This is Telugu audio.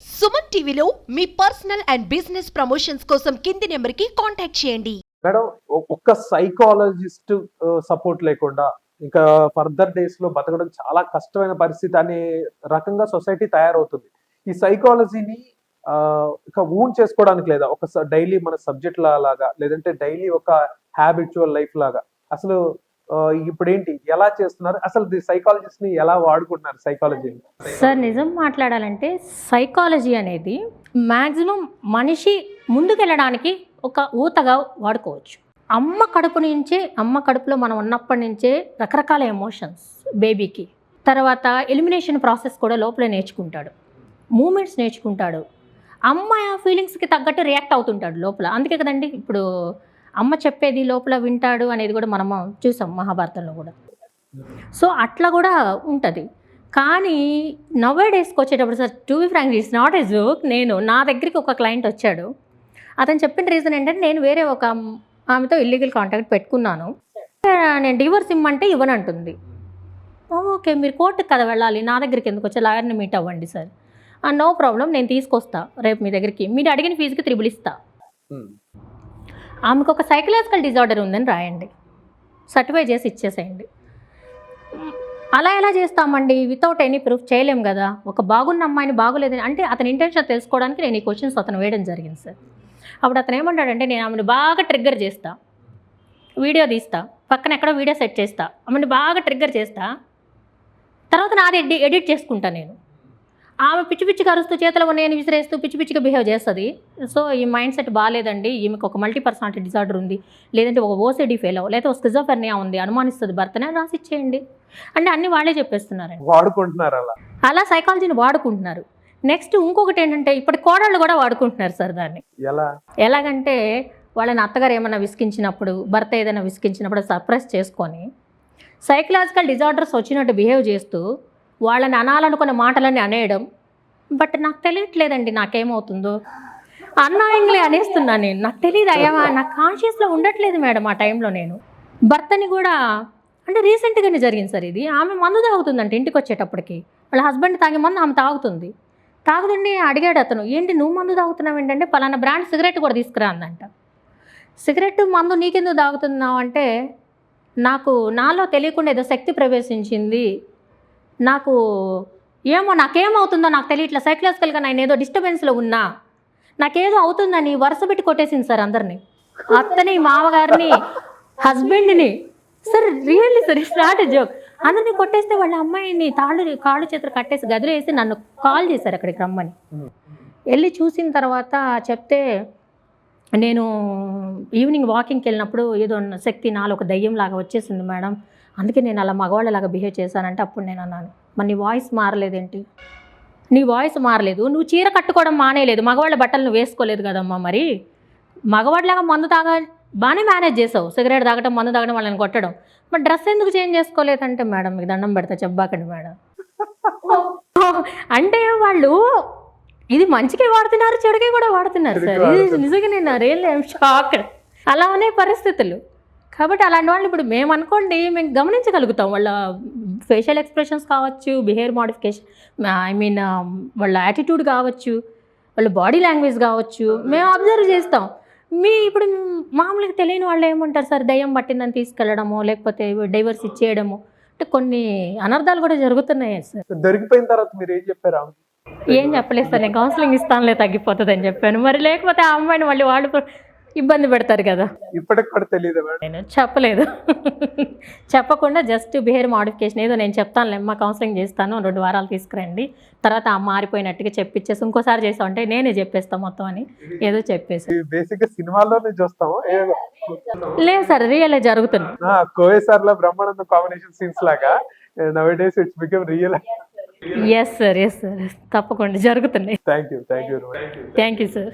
సుమన్ టీవీలో మీ పర్సనల్ అండ్ బిజినెస్ ప్రమోషన్స్ కోసం కింది నెంబర్కి కాంటాక్ట్ చేయండి. మేడం, ఒక్క సైకాలజిస్ట్ సపోర్ట్ లేకుండా ఇంకా ఫర్దర్ డేస్ లో బతకడం చాలా కష్టమైన పరిస్థితి అనే రకంగా సొసైటీ తయారవుతుంది. ఈ సైకాలజీని ఇక ఓన్ చేసుకోవడానికి లేదా ఒక డైలీ మన సబ్జెక్ట్ లాగా లేదంటే డైలీ ఒక హ్యాబిచువల్ లైఫ్ లాగా అసలు ఇప్పుడు ఏంటి ఎలా చేస్తున్నారు? అసలు సైకాలజిస్ట్ ని ఎలా వాడుకుంటున్నారు సైకాలజీని? సార్ నిజం మాట్లాడాలంటే సైకాలజీ అనేది మ్యాక్సిమం మనిషి ముందుకెళ్ళడానికి ఒక ఊతగా వాడుకోవచ్చు. అమ్మ కడుపులో మనం ఉన్నప్పటి నుంచే రకరకాల ఎమోషన్స్ బేబీకి, తర్వాత ఎలిమినేషన్ ప్రాసెస్ కూడా లోపలే నేర్చుకుంటాడు, మూమెంట్స్ నేర్చుకుంటాడు, అమ్మ ఫీలింగ్స్కి తగ్గట్టు రియాక్ట్ అవుతుంటాడు లోపల. అందుకే కదండి ఇప్పుడు అమ్మ చెప్పేది లోపల వింటాడు అనేది కూడా మనం చూసాం మహాభారతంలో కూడా. సో అట్లా కూడా ఉంటుంది. కానీ నవ్వే డేస్కి వచ్చేటప్పుడు sir, to be frank it's not a joke. నా దగ్గరికి ఒక క్లయింట్ వచ్చాడు. అతను చెప్పిన రీజన్ ఏంటంటే, నేను వేరే ఒక ఆమెతో ఇల్లీగల్ కాంటాక్ట్ పెట్టుకున్నాను, నేను డివోర్స్ ఇమ్మంటే ఇవ్వనంటుంది. ఓకే, మీరు కోర్టుకి కదా వెళ్ళాలి, నా దగ్గరికి ఎందుకు వచ్చి లాయర్ని మీట్ అవ్వండి సార్. నో ప్రాబ్లం, నేను తీసుకొస్తా రేపు మీ దగ్గరికి, మీరు అడిగిన ఫీజుకి 3 ఇస్తా. ఆమెకు ఒక సైకలాజికల్ డిజార్డర్ ఉందని రాయండి, సర్టిఫై చేసి ఇచ్చేసేయండి. అలా ఎలా చేస్తామండి? వితౌట్ ఎనీ ప్రూఫ్ చేయలేం కదా. ఒక బాగున్న అమ్మాయిని బాగోలేదని అంటే అతని ఇంటెన్షన్ తెలుసుకోవడానికి నేను ఈ క్వశ్చన్స్ అతను వేయడం జరిగింది సార్. అప్పుడు అతను ఏమంటాడంటే, నేను ఆమెను బాగా ట్రిగ్గర్ చేస్తా, వీడియో తీస్తా, పక్కన ఎక్కడో వీడియో సెట్ చేస్తా, ఆమెను బాగా ట్రిగ్గర్ చేస్తా, తర్వాత నాది ఎడిట్ చేసుకుంటా నేను. ఆమె పిచ్చి పిచ్చిగా అరుస్తూ చేతులు ఉన్నాయని విసిరేస్తూ పిచ్చి పిచ్చిగా బిహేవ్ చేస్తుంది. సో ఈ మైండ్ సెట్ బాగాలేదండి, ఈమెకు ఒక మల్టీ పర్సనాలిటీ డిజార్డర్ ఉంది, లేదంటే ఒక ఓసిడి ఫెయిల్ లేకపోతే ఒక స్కిజోఫ్రెనియా ఉంది, అనుమానిస్తుంది భర్తనే, రాసి ఇచ్చేయండి అంటే అన్నీ వాళ్ళే చెప్పేస్తున్నారండి. వాడుకుంటున్నారు అలా సైకాలజీని వాడుకుంటున్నారు. నెక్స్ట్ ఇంకొకటి ఏంటంటే, ఇప్పటి కోడళ్ళు కూడా వాడుకుంటున్నారు సార్ దాన్ని. ఎలాగంటే వాళ్ళని అత్తగారు ఏమైనా విసిగించినప్పుడు, భర్త ఏదైనా విసిగించినప్పుడు సప్రెస్ చేసుకొని సైకలాజికల్ డిజార్డర్స్ వచ్చినట్టు బిహేవ్ చేస్తూ వాళ్ళని అనాలనుకున్న మాటలన్నీ అనేయడం. బట్ నాకు తెలియట్లేదండి నాకేమవుతుందో, అన్నాయంగా అనేస్తున్నాను నేను. నాకు తెలియదు అయ్యా, నాకు కాన్షియస్లో ఉండట్లేదు మేడం ఆ టైంలో. నేను భర్తని కూడా అంటే రీసెంట్గానే జరిగింది సార్ ఇది. ఆమె మందు తాగుతుందంటే ఇంటికి వచ్చేటప్పటికి, వాళ్ళ హస్బెండ్ తాగే మందు ఆమె తాగుతుంది. అడిగాడు అతను, ఏంటి నువ్వు మందు తాగుతున్నావు ఏంటంటే, పలానా బ్రాండ్ సిగరెట్ కూడా తీసుకురా అందంట. సిగరెట్ మందు నీకెందుకు తాగుతున్నావు అంటే, నాలో తెలియకుండా ఏదో శక్తి ప్రవేశించింది, నాకేమవుతుందో నాకు తెలియట్లా, సైకలాజికల్గా నేను ఏదో డిస్టర్బెన్స్లో ఉన్నా, నాకేదో అవుతుందని వరుస పెట్టి కొట్టేసింది సార్ అందరినీ, అత్తని, మామగారిని, హస్బెండ్ని. Sir really sir, it's not a joke. అందరినీ కొట్టేస్తే వాళ్ళ అమ్మాయిని కాళ్ళు చేతులు కట్టేసి గదిలో వేసి నన్ను కాల్ చేశారు అక్కడికి రమ్మని. వెళ్ళి చూసిన తర్వాత చెప్తే, నేను ఈవినింగ్ వాకింగ్కి వెళ్ళినప్పుడు ఏదో శక్తి నాలో ఒక దయ్యంలాగా వచ్చేసింది మేడం, అందుకే నేను అలా మగవాళ్ళలాగా బిహేవ్ చేశానంటే, అప్పుడు నేను అన్నాను, మరి నీ వాయిస్ మారలేదేంటి? నీ వాయిస్ మారలేదు, నువ్వు చీర కట్టుకోవడం మానేయలేదు, మగవాళ్ళ బట్టలు నువ్వు వేసుకోలేదు కదమ్మా, మరి మగవాళ్ళలాగా మందు బాగానే మేనేజ్ చేసావు, సిగరెట్ తాగడం, మందు తాగడం, వాళ్ళని కొట్టడం, మరి డ్రెస్ ఎందుకు చేంజ్ చేసుకోలేదంటే, మేడం మీకు దండం పెడతా చెప్పబాకండి మేడం. అంటే వాళ్ళు ఇది మంచిగా వాడుతున్నారు, చెడుకే కూడా వాడుతున్నారు సార్. ఇది నిజంగా నేను రియల్ షాక్. అలా అనే పరిస్థితులు. కాబట్టి అలాంటి వాళ్ళు ఇప్పుడు మేము అనుకోండి, మేము గమనించగలుగుతాం వాళ్ళ ఫేషియల్ ఎక్స్ప్రెషన్స్ కావచ్చు, బిహేవియర్ మోడిఫికేషన్, వాళ్ళ యాటిట్యూడ్ కావచ్చు, వాళ్ళ బాడీ లాంగ్వేజ్ కావచ్చు, మేము అబ్జర్వ్ చేస్తాం. ఇప్పుడు మామూలుగా తెలియని వాళ్ళు ఏమంటారు సార్, దయ్యం పట్టిందని తీసుకెళ్ళడము, లేకపోతే డైవర్స్ ఇచ్చేయడము, అంటే కొన్ని అనర్థాలు కూడా జరుగుతున్నాయి సార్. దొరికిపోయిన తర్వాత మీరు ఏం చెప్పారు? ఏం చెప్పలేదు సార్, నేను కౌన్సిలింగ్ ఇస్తానులే తగ్గిపోతుంది అని చెప్పాను. మరి లేకపోతే ఆ అమ్మాయిని వాళ్ళు ఇబ్బంది పెడతారు కదా. ఇప్పటికి కూడా తెలియదు. నేను చెప్పలేదు, చెప్పకుండా జస్ట్ బిహేవియర్ మోడిఫికేషన్ ఏదో నేను చెప్తాను, అమ్మ కౌన్సిలింగ్ చేస్తాను, 2 వారాలు తీసుకురండి, తర్వాత ఆ మారిపోయినట్టుగా చెప్పిచ్చేసి ఇంకోసారి చేస్తాం అంటే నేనే చెప్పేస్తాను మొత్తం అని ఏదో చెప్పేసి. బేసిక్గా సినిమాల్లోనే చూస్తాము, లేదు సార్ రియల్ జరుగుతుంది. కోయసార్లో బ్రహ్మానందం కాంబినేషన్ సీన్స్ లాగా nowadays it's become real. Yes sir తప్పకుండా జరుగుతున్నాయి. Thank you sir.